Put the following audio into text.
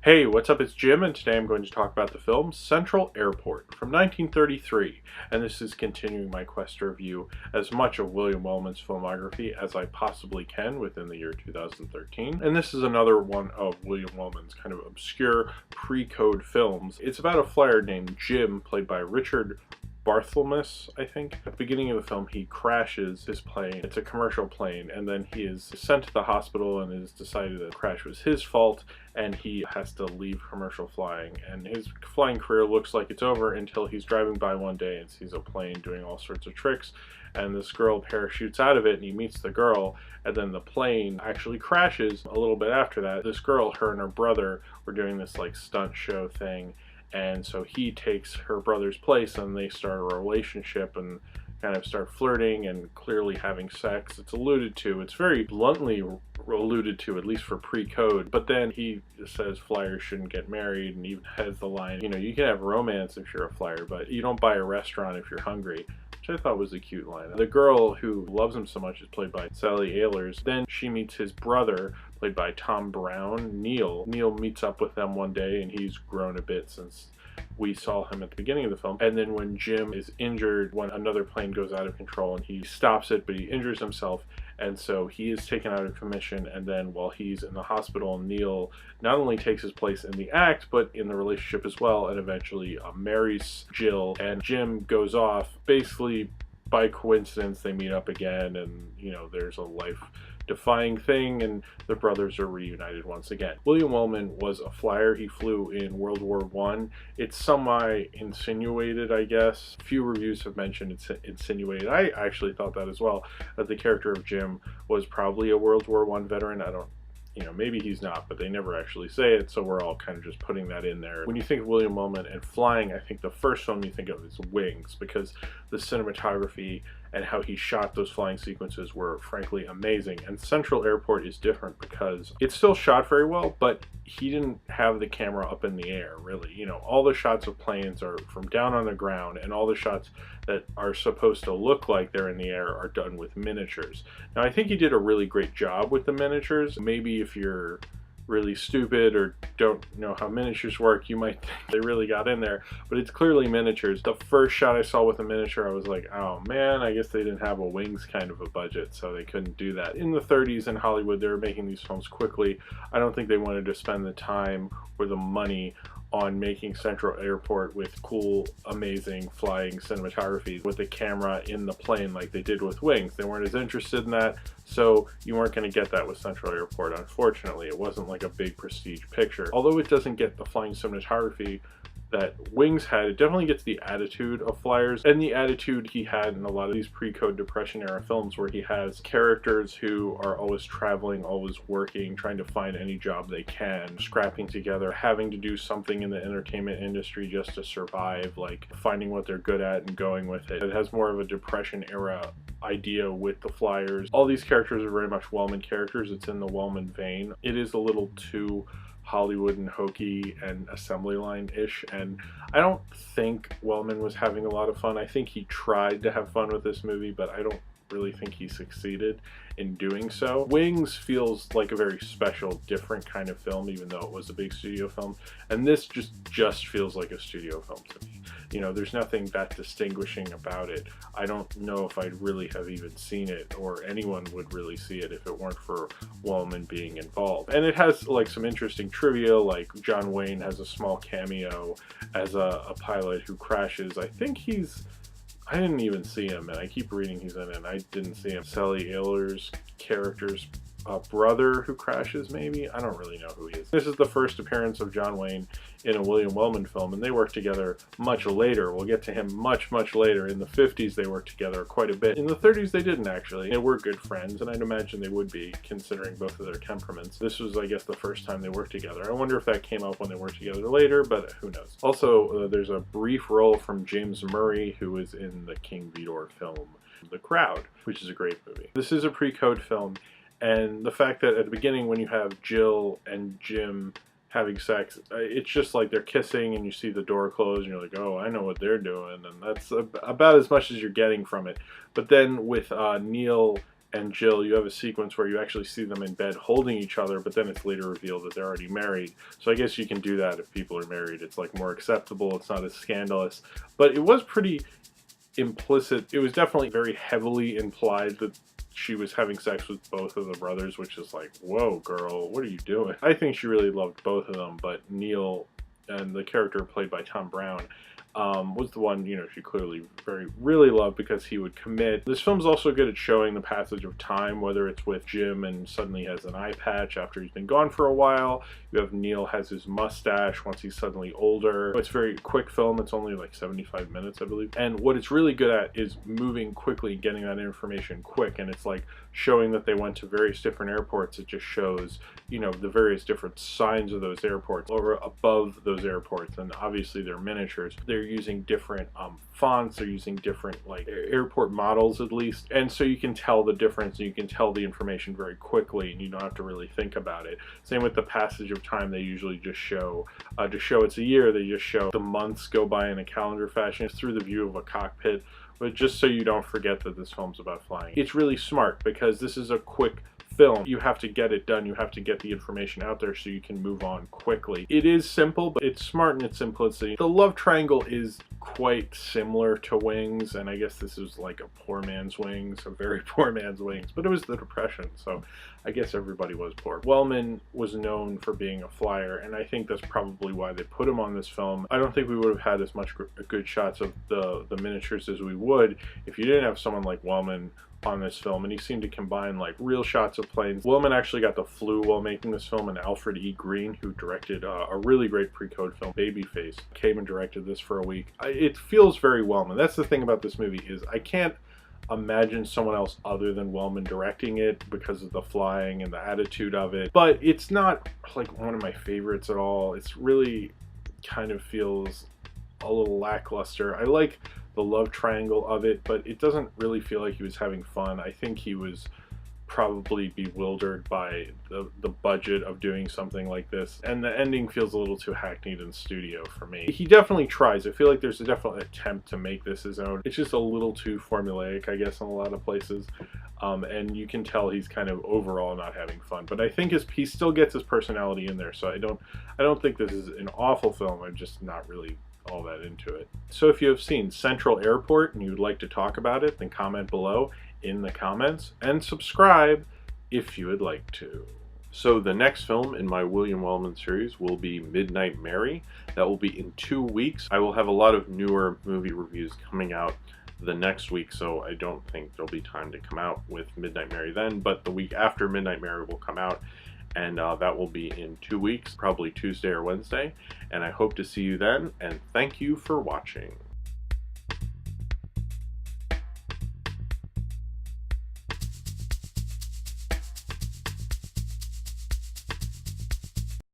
Hey, what's up? It's Jim, and today I'm going to talk about the film Central Airport from 1933. And this is continuing my quest to review as much of William Wellman's filmography as I possibly can within the year 2013. And this is another one of William Wellman's kind of obscure pre-code films. It's about a flyer named Jim, played by Richard Barthelmess, I think. At the beginning of the film, he crashes his plane. It's a commercial plane, and then he is sent to the hospital and it is decided that the crash was his fault, and he has to leave commercial flying. And his flying career looks like it's over until he's driving by one day and sees a plane doing all sorts of tricks, and this girl parachutes out of it, and he meets the girl, and then the plane actually crashes a little bit after that. This girl, her and her brother, were doing this like stunt show thing, and so he takes her brother's place and they start a relationship and kind of start flirting and clearly having sex. It's alluded to, it's very bluntly alluded to, at least for pre-code, but then he says flyers shouldn't get married, and even has the line, you know, you can have romance if you're a flyer, but you don't buy a restaurant if you're hungry, which I thought was a cute line. The girl who loves him so much is played by Sally Ehlers. Then she meets his brother, played by Tom Brown, Neil. Neil meets up with them one day, and he's grown a bit since we saw him at the beginning of the film. And then when Jim is injured, when another plane goes out of control, and he stops it, but he injures himself, and so he is taken out of commission. And then while he's in the hospital, Neil not only takes his place in the act, but in the relationship as well, and eventually marries Jill. And Jim goes off. Basically, by coincidence, they meet up again, and, you know, there's a life-defying thing, and the brothers are reunited once again. William Wellman was a flyer. He flew in World War I. It's semi-insinuated, I guess. Few reviews have mentioned it's insinuated. I actually thought that as well, that the character of Jim was probably a World War I veteran. I don't, you know, maybe he's not, but they never actually say it, so we're all kind of just putting that in there. When you think of William Wellman and flying, I think the first film you think of is Wings, because the cinematography and how he shot those flying sequences were frankly amazing. And Central Airport is different because it's still shot very well, but he didn't have the camera up in the air, really. You know, all the shots of planes are from down on the ground, and all the shots that are supposed to look like they're in the air are done with miniatures. Now, I think he did a really great job with the miniatures. Maybe if you're really stupid or don't know how miniatures work, you might think they really got in there, but it's clearly miniatures. The first shot I saw with a miniature, I was like, oh man, I guess they didn't have a Wings kind of a budget, so they couldn't do that. In the 30s in Hollywood, they were making these films quickly. I don't think they wanted to spend the time or the money on making Central Airport with cool, amazing flying cinematography with the camera in the plane like they did with Wings. They weren't as interested in that, so you weren't going to get that with Central Airport. Unfortunately, it wasn't like a big prestige picture. Although it doesn't get the flying cinematography that Wings had, it definitely gets the attitude of Flyers, and the attitude he had in a lot of these pre-code Depression era films, where he has characters who are always traveling, always working, trying to find any job they can, scrapping together, having to do something in the entertainment industry just to survive, like finding what they're good at and going with it. It has more of a Depression era idea with the Flyers. All these characters are very much Wellman characters. It's in the Wellman vein. It is a little too Hollywood and hokey and assembly line-ish, and I don't think Wellman was having a lot of fun. I think he tried to have fun with this movie, but I don't really think he succeeded in doing so. Wings feels like a very special, different kind of film, even though it was a big studio film, and this just feels like a studio film to me. You know, there's nothing that distinguishing about it. I don't know if I'd really have even seen it, or anyone would really see it if it weren't for Wellman being involved. And it has like some interesting trivia, like John Wayne has a small cameo as a pilot who crashes. I think I didn't even see him, and I keep reading he's in it, and I didn't see him. Sally Ehlers' character's brother who crashes, maybe? I don't really know who he is. This is the first appearance of John Wayne in a William Wellman film, and they worked together much later. We'll get to him much later. In the 50s, they worked together quite a bit. In the 30s, they didn't actually. They were good friends, and I'd imagine they would be, considering both of their temperaments. This was, I guess, the first time they worked together. I wonder if that came up when they worked together later, but who knows. Also, there's a brief role from James Murray, who is in the King Vidor film, The Crowd, which is a great movie. This is a pre-code film, and the fact that at the beginning when you have Jill and Jim having sex, it's just like they're kissing and you see the door close and you're like, oh, I know what they're doing, and that's about as much as you're getting from it. But then with Neil and Jill, you have a sequence where you actually see them in bed holding each other, but then it's later revealed that they're already married. So I guess you can do that if people are married. It's like more acceptable. It's not as scandalous. But it was pretty implicit. It was definitely very heavily implied that she was having sex with both of the brothers, which is like, whoa, girl, what are you doing? I think she really loved both of them, but Neil, and the character played by Tom Brown, was the one, she clearly really loved, because he would commit. This film's also good at showing the passage of time, whether it's with Jim and suddenly has an eye patch after he's been gone for a while. You have Neil has his mustache once he's suddenly older. It's a very quick film. It's only like 75 minutes, I believe. And what it's really good at is moving quickly, getting that information quick. And it's like showing that they went to various different airports. It just shows, the various different signs of those airports or above those airports. And obviously they're miniatures. They're using different fonts. They're using different like airport models at least. And so you can tell the difference, and you can tell the information very quickly, and you don't have to really think about it. Same with the passage of time. They usually just show, to show it's a year, they just show the months go by in a calendar fashion. It's through the view of a cockpit, but just so you don't forget that this film's about flying. It's really smart because this is a quick film. You have to get it done. You have to get the information out there so you can move on quickly. It is simple, but it's smart in its simplicity. The love triangle is quite similar to Wings, and I guess this is like a poor man's Wings, a very poor man's Wings, but it was the Depression, so I guess everybody was poor. Wellman was known for being a flyer, and I think that's probably why they put him on this film. I don't think we would have had as much good shots of the miniatures as we would if you didn't have someone like Wellman on this film, and he seemed to combine like real shots of planes. Wellman actually got the flu while making this film, and Alfred E. Green, who directed a really great pre-code film, Babyface, came and directed this for a week. It feels very Wellman. That's the thing about this movie, is I can't imagine someone else other than Wellman directing it because of the flying and the attitude of it. But it's not like one of my favorites at all. It's really kind of feels a little lackluster. I like the love triangle of it, but it doesn't really feel like he was having fun. I think he was probably bewildered by the budget of doing something like this, and the ending feels a little too hackneyed in studio for me. He definitely tries. I feel like there's a definite attempt to make this his own. It's just a little too formulaic, I guess, in a lot of places, and you can tell he's kind of overall not having fun. But I think he still gets his personality in there, so I don't think this is an awful film. I'm just not really all that into it. So if you have seen Central Airport and you'd like to talk about it, then comment below in the comments, and subscribe if you would like to. So the next film in my William Wellman series will be Midnight Mary. That will be in 2 weeks. I will have a lot of newer movie reviews coming out the next week, so I don't think there'll be time to come out with Midnight Mary then, but the week after Midnight Mary will come out, and that will be in 2 weeks, probably Tuesday or Wednesday, and I hope to see you then, and thank you for watching.